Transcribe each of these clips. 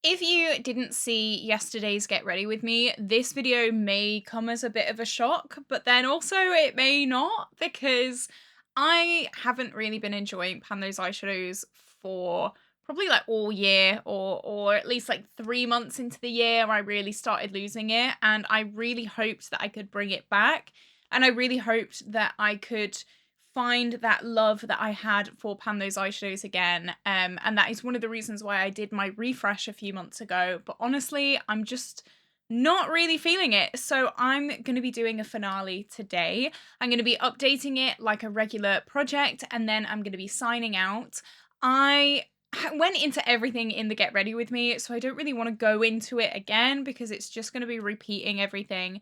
If you didn't see yesterday's Get Ready With Me, this video may come as a bit of a shock, but then also it may not, because I haven't really been enjoying Pan Those Eyeshadows for probably like all year, or at least like 3 months into the year I really started losing it, and I really hoped that I could bring it back, and I really hoped that I could find that love that I had for Pan Those Eyeshadows again. And that is one of the reasons why I did my refresh a few months ago. But honestly, I'm just not really feeling it. So I'm going to be doing a finale today. I'm going to be updating it like a regular project, and then I'm going to be signing out. I went into everything in the Get Ready With Me, so I don't really want to go into it again because it's just going to be repeating everything.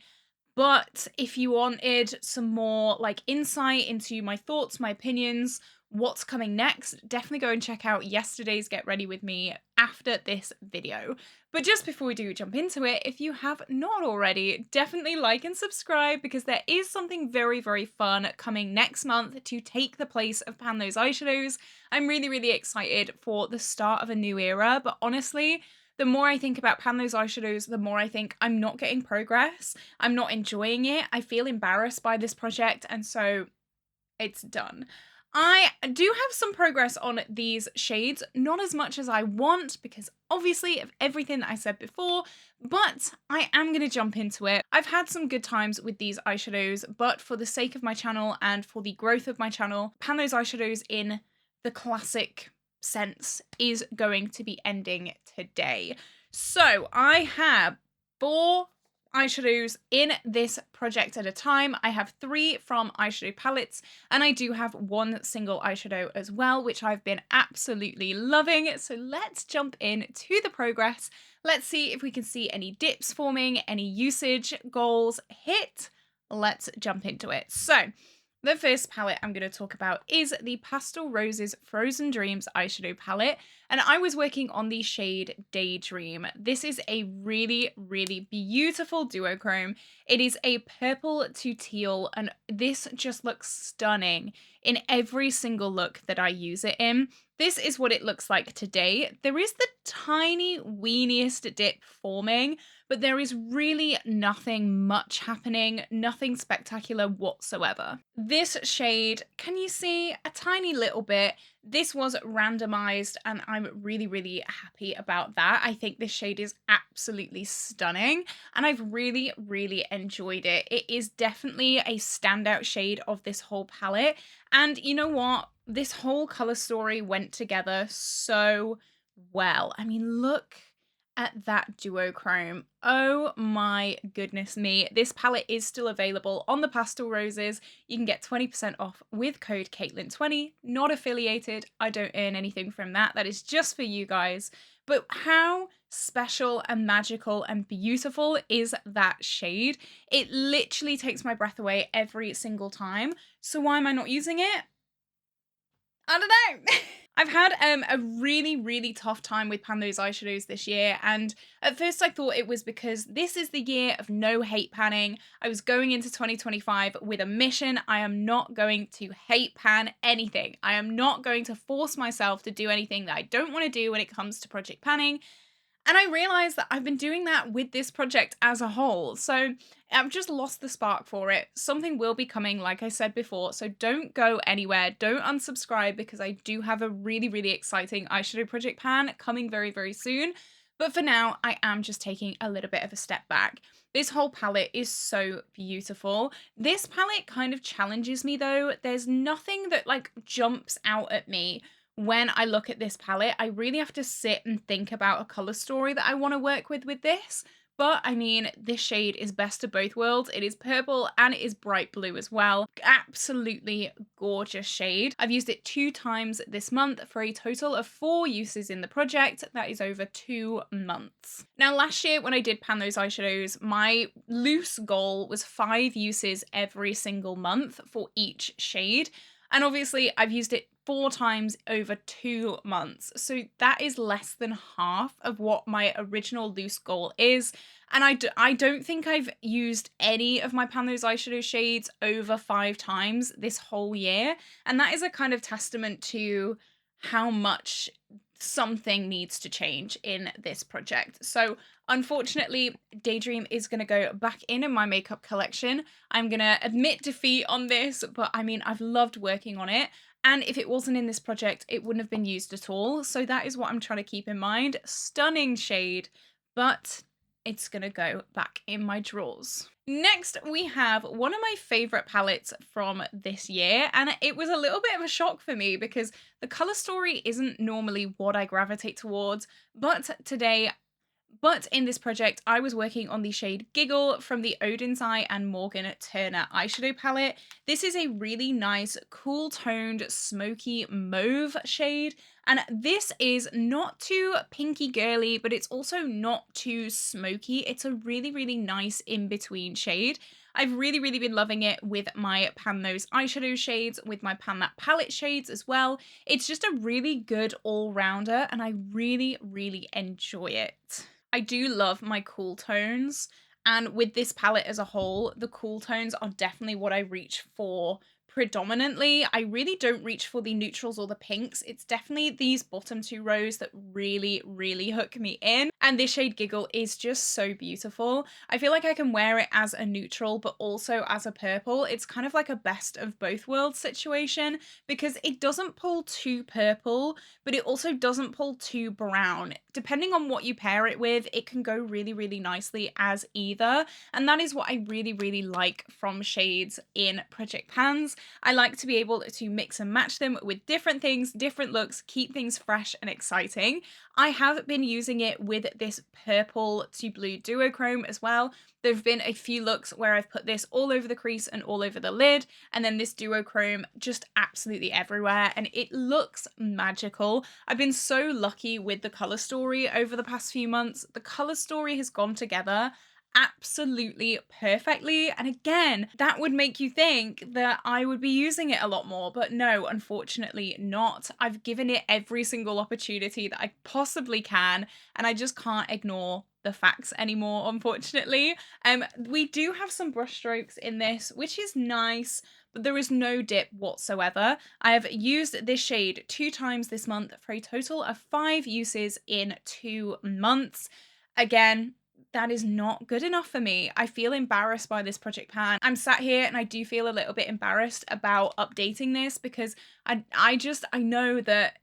But if you wanted some more like insight into my thoughts, my opinions, what's coming next, definitely go and check out yesterday's Get Ready With Me after this video. But just before we do jump into it, if you have not already, definitely like and subscribe, because there is something very, very fun coming next month to take the place of Pan Those Eyeshadows. I'm really, really excited for the start of a new era, but honestly, the more I think about Pan Those Eyeshadows, the more I think I'm not getting progress. I'm not enjoying it. I feel embarrassed by this project, and so it's done. I do have some progress on these shades, not as much as I want because obviously of everything that I said before, but I am going to jump into it. I've had some good times with these eyeshadows, but for the sake of my channel and for the growth of my channel, Pan Those Eyeshadows in the classic sense is going to be ending today. So I have 4 eyeshadows in this project at a time. I have 3 from eyeshadow palettes, and I do have 1 single eyeshadow as well, which I've been absolutely loving. So let's jump into the progress. Let's see if we can see any dips forming, any usage goals hit. Let's jump into it. So the first palette I'm going to talk about is the Pastel Roses Frozen Dreams eyeshadow palette, and I was working on the shade Daydream. This is a really, really beautiful duochrome. It is a purple to teal, and this just looks stunning in every single look that I use it in. This is what it looks like today. There is the tiny, weeniest dip forming, but there is really nothing much happening, nothing spectacular whatsoever. This shade, can you see a tiny little bit? This was randomized, and I'm really, really happy about that. I think this shade is absolutely stunning, and I've really, really enjoyed it. It is definitely a standout shade of this whole palette, and you know what? This whole color story went together so well. I mean, look at that duochrome. Oh my goodness me. This palette is still available on the Pastel Roses. You can get 20% off with code CAITLIN20. Not affiliated. I don't earn anything from that. That is just for you guys. But how special and magical and beautiful is that shade? It literally takes my breath away every single time. So why am I not using it? I don't know. I've had a really, really tough time with Pan Those Eyeshadows this year, and at first I thought it was because this is the year of no hate panning. I was going into 2025 with a mission. I am not going to hate pan anything. I am not going to force myself to do anything that I don't want to do when it comes to project panning. And I realized that I've been doing that with this project as a whole. So I've just lost the spark for it. Something will be coming, like I said before. So don't go anywhere. Don't unsubscribe, because I do have a really, really exciting eyeshadow project pan coming very, very soon. But for now, I am just taking a little bit of a step back. This whole palette is so beautiful. This palette kind of challenges me though. There's nothing that like jumps out at me when I look at this palette. I really have to sit and think about a color story that I want to work with this. But I mean, this shade is best of both worlds. It is purple and it is bright blue as well. Absolutely gorgeous shade. I've used it 2 times this month for a total of 4 uses in the project. That is over 2 months. Now, last year when I did Pan Those Eyeshadows, my loose goal was 5 uses every single month for each shade. And obviously I've used it 4 times over 2 months. So that is less than half of what my original loose goal is. And I don't think I've used any of my Pan Those Eyeshadow shades over 5 times this whole year. And that is a kind of testament to how much something needs to change in this project. So unfortunately, Daydream is going to go back in my makeup collection. I'm going to admit defeat on this, but I mean, I've loved working on it. And if it wasn't in this project, it wouldn't have been used at all. So that is what I'm trying to keep in mind. Stunning shade, but it's going to go back in my drawers. Next, we have one of my favorite palettes from this year, and it was a little bit of a shock for me because the color story isn't normally what I gravitate towards, but in this project, I was working on the shade Giggle from the Odin's Eye and Morgan Turner eyeshadow palette. This is a really nice, cool toned, smoky mauve shade. And this is not too pinky girly, but it's also not too smoky. It's a really, really nice in-between shade. I've really, really been loving it with my Pan Those Eyeshadow shades, with my Pan That palette shades as well. It's just a really good all-rounder, and I really, really enjoy it. I do love my cool tones, and with this palette as a whole, the cool tones are definitely what I reach for predominantly. I really don't reach for the neutrals or the pinks. It's definitely these bottom two rows that really, really hook me in. And this shade Giggle is just so beautiful. I feel like I can wear it as a neutral, but also as a purple. It's kind of like a best of both worlds situation because it doesn't pull too purple, but it also doesn't pull too brown. Depending on what you pair it with, it can go really, really nicely as either. And that is what I really, really like from shades in project pans. I like to be able to mix and match them with different things, different looks, keep things fresh and exciting. I have been using it with this purple to blue duochrome as well. There have been a few looks where I've put this all over the crease and all over the lid, and then this duochrome just absolutely everywhere, and it looks magical. I've been so lucky with the color story over the past few months. The color story has gone together absolutely perfectly, and again, that would make you think that I would be using it a lot more, but no, unfortunately not. I've given it every single opportunity that I possibly can, and I just can't ignore the facts anymore, unfortunately. We do have some brush strokes in this, which is nice, but there is no dip whatsoever. I have used this shade 2 times this month for a total of 5 uses in 2 months. Again, that is not good enough for me. I feel embarrassed by this project pan. I'm sat here and I do feel a little bit embarrassed about updating this because I know that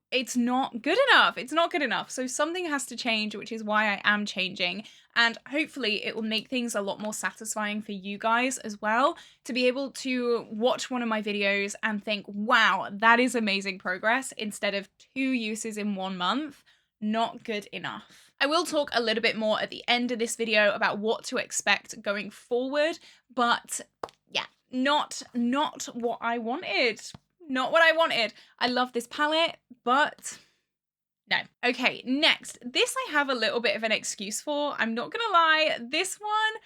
it's not good enough. It's not good enough. So something has to change, which is why I am changing. And hopefully it will make things a lot more satisfying for you guys as well, to be able to watch one of my videos and think, wow, that is amazing progress, instead of 2 uses in 1 month. Not good enough. I will talk a little bit more at the end of this video about what to expect going forward, but yeah, not what I wanted. Not what I wanted. I love this palette, but no. Okay, next. This I have a little bit of an excuse for. I'm not gonna lie. This one,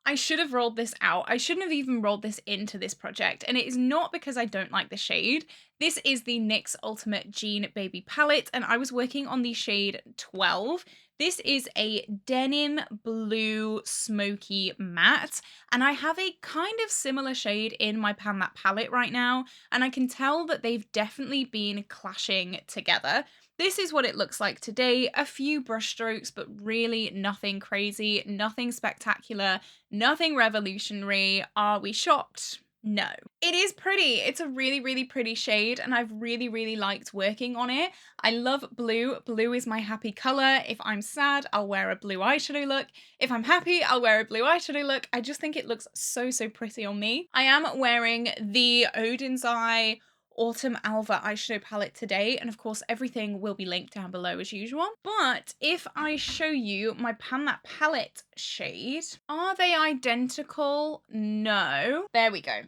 I should have rolled this out. I shouldn't have even rolled this into this project, and it is not because I don't like the shade. This is the NYX Ultimate Jean Baby Palette, and I was working on the shade 12. This is a denim blue smoky matte, and I have a kind of similar shade in my Pan That palette right now, and I can tell that they've definitely been clashing together. This is what it looks like today. A few brush strokes, but really nothing crazy, nothing spectacular, nothing revolutionary. Are we shocked? No. It is pretty. It's a really, really pretty shade, and I've really, really liked working on it. I love blue. Blue is my happy color. If I'm sad, I'll wear a blue eyeshadow look. If I'm happy, I'll wear a blue eyeshadow look. I just think it looks so, so pretty on me. I am wearing the Odin's Eye Autumn Alva eyeshadow palette today, and of course everything will be linked down below as usual. But if I show you my Pan That palette shade, are they identical? No. There we go.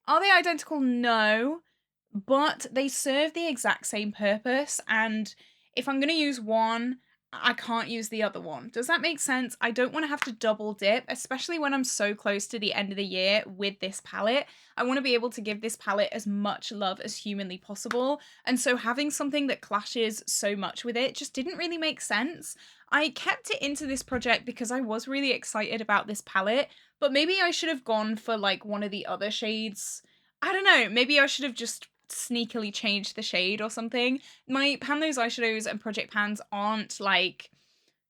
Are they identical? No. But they serve the exact same purpose, and if I'm going to use one, I can't use the other one. Does that make sense? I don't want to have to double dip, especially when I'm so close to the end of the year with this palette. I want to be able to give this palette as much love as humanly possible, and so having something that clashes so much with it just didn't really make sense. I kept it into this project because I was really excited about this palette, but maybe I should have gone for like one of the other shades. I don't know, maybe I should have just sneakily change the shade or something. My Pan Those Eyeshadows and project pans aren't like,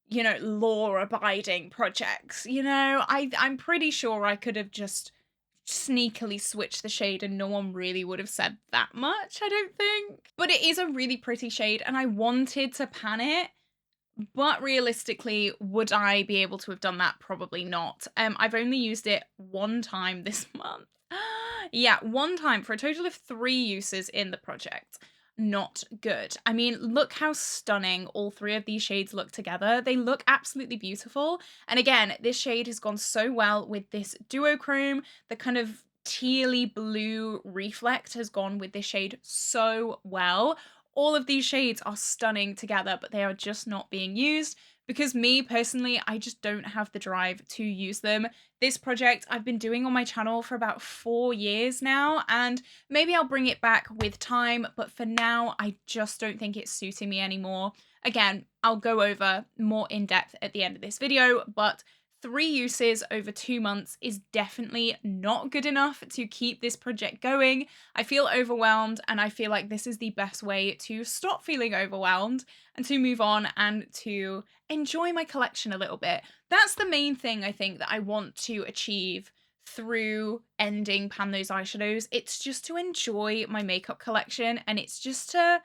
you know, law-abiding projects, you know? I'm pretty sure I could have just sneakily switched the shade and no one really would have said that much, I don't think. But it is a really pretty shade and I wanted to pan it, but realistically, would I be able to have done that? Probably not. I've only used it one time this month. Yeah, one time for a total of 3 uses in the project. Not good. I mean, look how stunning all 3 of these shades look together. They look absolutely beautiful. And again, this shade has gone so well with this duochrome. The kind of tealy blue reflect has gone with this shade so well. All of these shades are stunning together, but they are just not being used because me personally, I just don't have the drive to use them. This project I've been doing on my channel for about 4 years now, and maybe I'll bring it back with time, but for now, I just don't think it's suiting me anymore. Again, I'll go over more in depth at the end of this video, but 3 uses over 2 months is definitely not good enough to keep this project going. I feel overwhelmed and I feel like this is the best way to stop feeling overwhelmed and to move on and to enjoy my collection a little bit. That's the main thing I think that I want to achieve through ending Pan Those Eyeshadows. It's just to enjoy my makeup collection and it's just to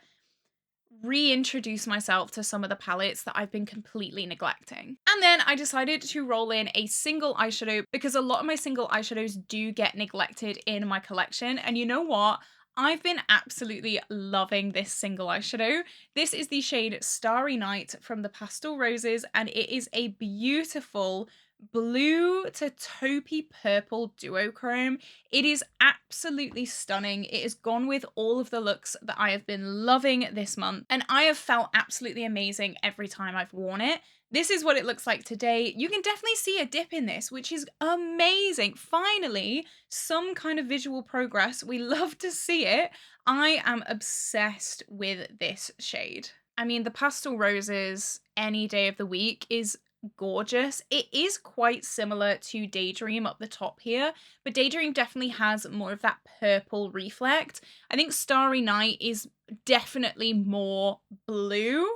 reintroduce myself to some of the palettes that I've been completely neglecting. And then I decided to roll in a single eyeshadow because a lot of my single eyeshadows do get neglected in my collection. And you know what? I've been absolutely loving this single eyeshadow. This is the shade Starry Night from the Pastel Roses, and it is a beautiful blue to taupey purple duochrome. It is absolutely stunning. It has gone with all of the looks that I have been loving this month, and I have felt absolutely amazing every time I've worn it. This is what it looks like today. You can definitely see a dip in this, which is amazing. Finally, some kind of visual progress. We love to see it. I am obsessed with this shade. I mean, the Pastel Roses any day of the week is gorgeous. It is quite similar to Daydream up the top here, but Daydream definitely has more of that purple reflect. I think Starry Night is definitely more blue,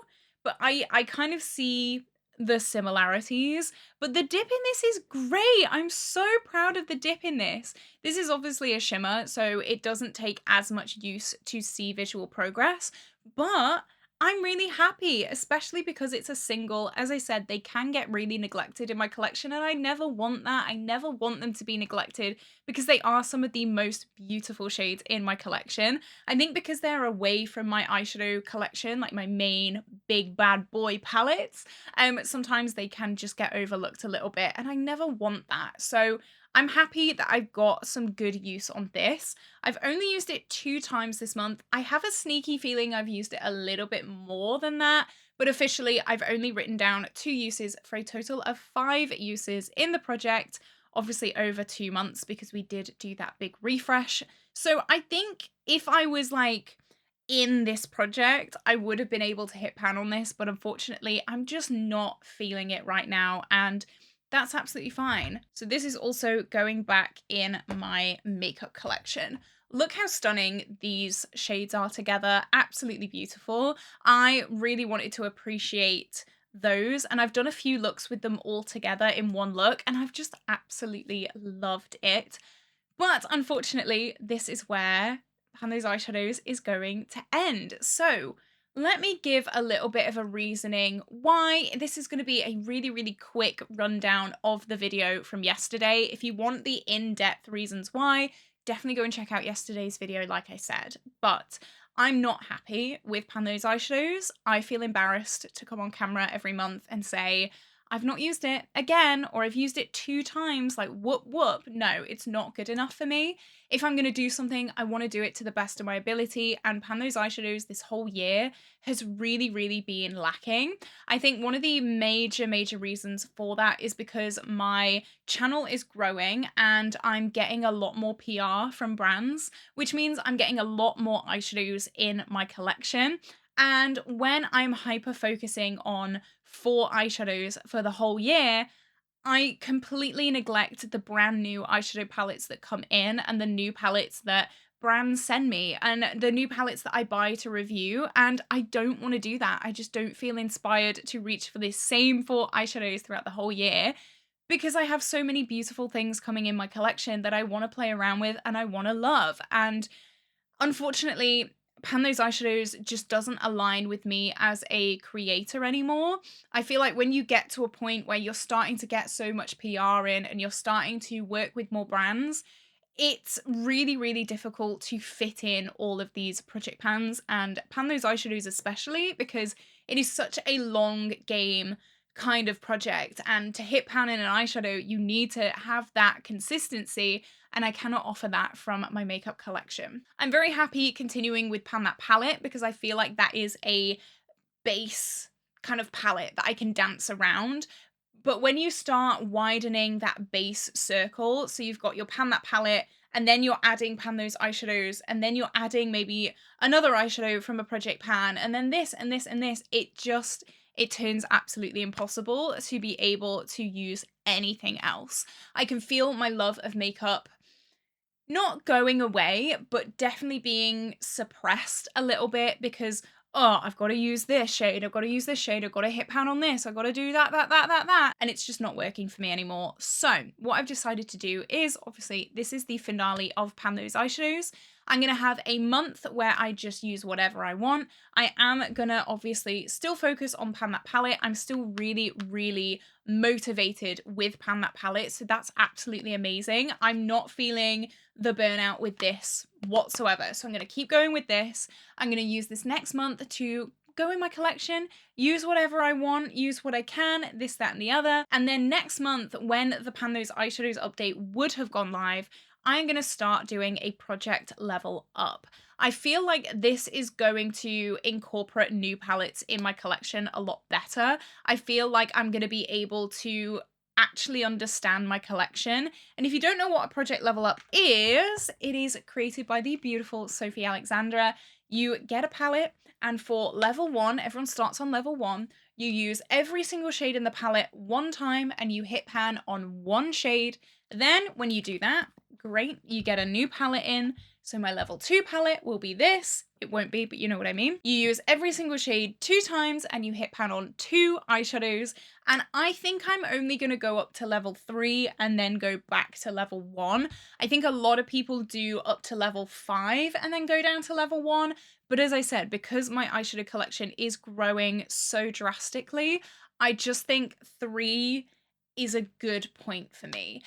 but I kind of see the similarities, but the dip in this is great. I'm so proud of the dip in this. This is obviously a shimmer, so it doesn't take as much use to see visual progress, but I'm really happy, especially because it's a single. As I said, they can get really neglected in my collection, and I never want that. I never want them to be neglected because they are some of the most beautiful shades in my collection. I think because they're away from my eyeshadow collection, like my main big bad boy palettes, sometimes they can just get overlooked a little bit, and I never want that. So I'm happy that I've got some good use on this. I've only used it 2 times this month. I have a sneaky feeling I've used it a little bit more than that, but officially I've only written down 2 uses for a total of 5 uses in the project, obviously over 2 months because we did do that big refresh. So I think if I was like in this project, I would have been able to hit pan on this, but unfortunately I'm just not feeling it right now, and that's absolutely fine. So this is also going back in my makeup collection. Look how stunning these shades are together. Absolutely beautiful. I really wanted to appreciate those, and I've done a few looks with them all together in one look, and I've just absolutely loved it. But unfortunately, this is where Pan Those Eyeshadows is going to end. So let me give a little bit of a reasoning why. This is going to be a really, really quick rundown of the video from yesterday. If you want the in-depth reasons why, definitely go and check out yesterday's video, like I said. But I'm not happy with Pan Those Eyeshadows. I feel embarrassed to come on camera every month and say, I've not used it again, or I've used it 2 times, like whoop whoop. No, it's not good enough for me. If I'm going to do something, I want to do it to the best of my ability, and Pan Those Eyeshadows this whole year has really, really been lacking. I think one of the major reasons for that is because my channel is growing and I'm getting a lot more PR from brands, which means I'm getting a lot more eyeshadows in my collection. And when I'm hyper focusing on 4 eyeshadows for the whole year, I completely neglect the brand new eyeshadow palettes that come in and the new palettes that brands send me and the new palettes that I buy to review, and I don't want to do that. I just don't feel inspired to reach for the same 4 eyeshadows throughout the whole year because I have so many beautiful things coming in my collection that I want to play around with and I want to love. And unfortunately, Pan Those Eyeshadows just doesn't align with me as a creator anymore. I feel like when you get to a point where you're starting to get so much PR in and you're starting to work with more brands, it's really, really difficult to fit in all of these project pans and pan those eyeshadows especially because it is such a long game kind of project, and to hit pan in an eyeshadow you need to have that consistency, and I cannot offer that from my makeup collection. I'm very happy continuing with Pan That palette because I feel like that is a base kind of palette that I can dance around. But when you start widening that base circle, so you've got your Pan That palette, and then you're adding Pan Those eyeshadows, and then you're adding maybe another eyeshadow from a project pan, and then this and this and this, it turns absolutely impossible to be able to use anything else. I can feel my love of makeup not going away, but definitely being suppressed a little bit because, oh, I've got to use this shade, I've got to use this shade, I've got to hit pan on this, I've got to do that, and it's just not working for me anymore. So what I've decided to do is, obviously, this is the finale of Pan Those Eyeshadows. I'm going to have a month where I just use whatever I want. I am going to obviously still focus on Pan That palette. I'm still really, really motivated with Pan That palette, so that's absolutely amazing. I'm not feeling the burnout with this whatsoever, so I'm going to keep going with this. I'm going to use this next month to go in my collection, use whatever I want, use what I can, this, that, and the other. And then next month, when the Pan Those Eyeshadows update would have gone live, I'm going to start doing a project level up. I feel like this is going to incorporate new palettes in my collection a lot better. I feel like I'm going to be able to actually understand my collection. And if you don't know what a project level up is, it is created by the beautiful Sophie Alexandra. You get a palette, and for level 1, everyone starts on level 1. You use every single shade in the palette one time and you hit pan on one shade. Then when you do that, great, you get a new palette in. So my level 2 palette will be this. It won't be, but you know what I mean. You use every single shade 2 times and you hit pan on 2 eyeshadows. And I think I'm only going to go up to level 3 and then go back to level 1. I think a lot of people do up to level 5 and then go down to level 1. But as I said, because my eyeshadow collection is growing so drastically, I just think 3 is a good point for me.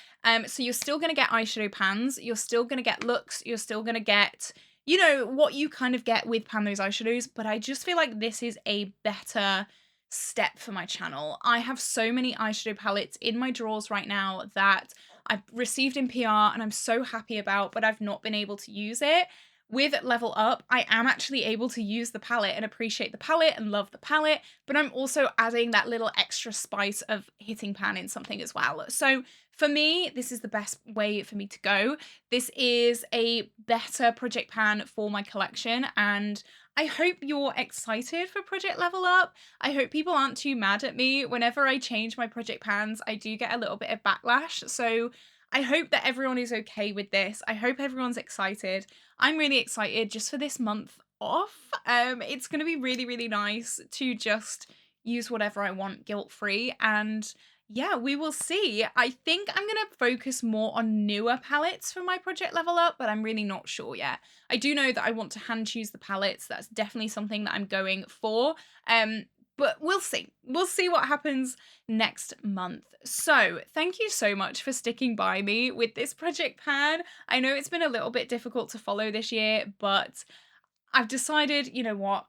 So you're still going to get eyeshadow pans, you're still going to get looks, you're still going to get, you know, what you kind of get with Pan Those Eyeshadows, but I just feel like this is a better step for my channel. I have so many eyeshadow palettes in my drawers right now that I've received in PR and I'm so happy about, but I've not been able to use it. With Level Up, I am actually able to use the palette and appreciate the palette and love the palette, but I'm also adding that little extra spice of hitting pan in something as well. So for me, this is the best way for me to go. This is a better project pan for my collection, and I hope you're excited for Project Level Up. I hope people aren't too mad at me. Whenever I change my project pans, I do get a little bit of backlash, so I hope that everyone is okay with this. I hope everyone's excited. I'm really excited just for this month off. It's going to be really, really nice to just use whatever I want guilt-free, and yeah, we will see. I think I'm going to focus more on newer palettes for my Project Level Up, but I'm really not sure yet. I do know that I want to hand choose the palettes. That's definitely something that I'm going for. But we'll see. We'll see what happens next month. So thank you so much for sticking by me with this project pan. I know it's been a little bit difficult to follow this year, but I've decided, you know what?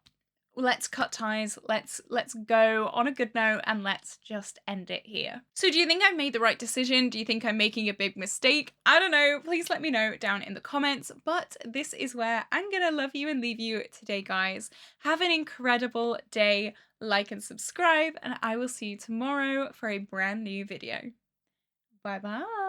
Let's cut ties, let's go on a good note, and let's just end it here. So do you think I've made the right decision? Do you think I'm making a big mistake? I don't know, please let me know down in the comments, but this is where I'm gonna love you and leave you today, guys. Have an incredible day, like and subscribe, and I will see you tomorrow for a brand new video. Bye bye.